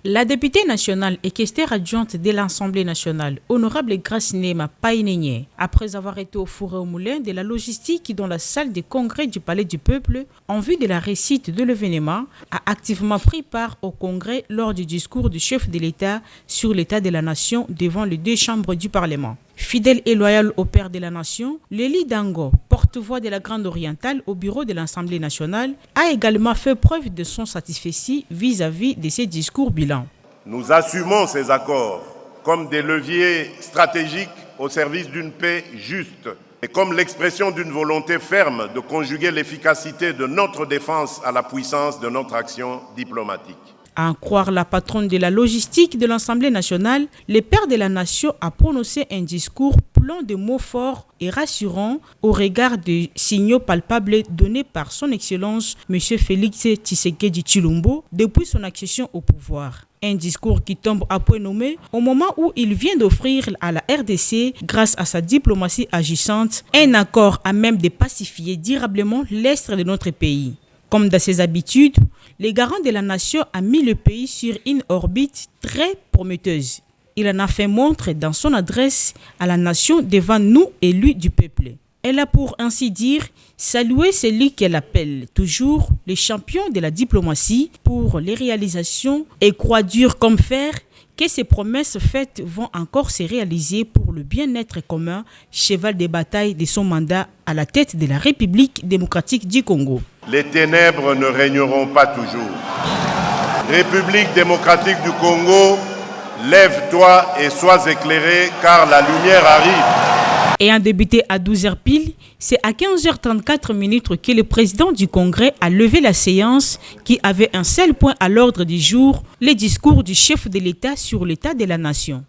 La députée nationale et questeur adjointe de l'Assemblée nationale, honorable Grace Nema Painenye, après avoir été au four et au moulin de la logistique dans la salle de congrès du Palais du Peuple, en vue de la réussite de l'événement, a activement pris part au congrès lors du discours du chef de l'État sur l'état de la nation devant les deux chambres du Parlement. Fidèle et loyal au père de la nation, Lely Dango, porte-voix de la Grande Orientale au bureau de l'Assemblée nationale, a également fait preuve de son satisfecit vis-à-vis de ses discours bilans. Nous assumons ces accords comme des leviers stratégiques au service d'une paix juste et comme l'expression d'une volonté ferme de conjuguer l'efficacité de notre défense à la puissance de notre action diplomatique. À en croire la patronne de la logistique de l'Assemblée nationale, le père de la nation a prononcé un discours plein de mots forts et rassurants au regard des signaux palpables donnés par son Excellence M. Félix Tshisekedi Tshilombo depuis son accession au pouvoir. Un discours qui tombe à point nommé au moment où il vient d'offrir à la RDC, grâce à sa diplomatie agissante, un accord à même de pacifier durablement l'est de notre pays. Comme dans ses habitudes, le garant de la nation a mis le pays sur une orbite très prometteuse. Il en a fait montre dans son adresse à la nation devant nous, élus du peuple. Elle a pour ainsi dire salué celui qu'elle appelle toujours le champion de la diplomatie pour les réalisations et croit dur comme fer que ces promesses faites vont encore se réaliser pour le bien-être commun, cheval de bataille de son mandat à la tête de la République démocratique du Congo. Les ténèbres ne régneront pas toujours. République démocratique du Congo, lève-toi et sois éclairé car la lumière arrive. Ayant débuté à 12h pile, c'est à 15h34 que le président du Congrès a levé la séance qui avait un seul point à l'ordre du jour, le discours du chef de l'État sur l'état de la nation.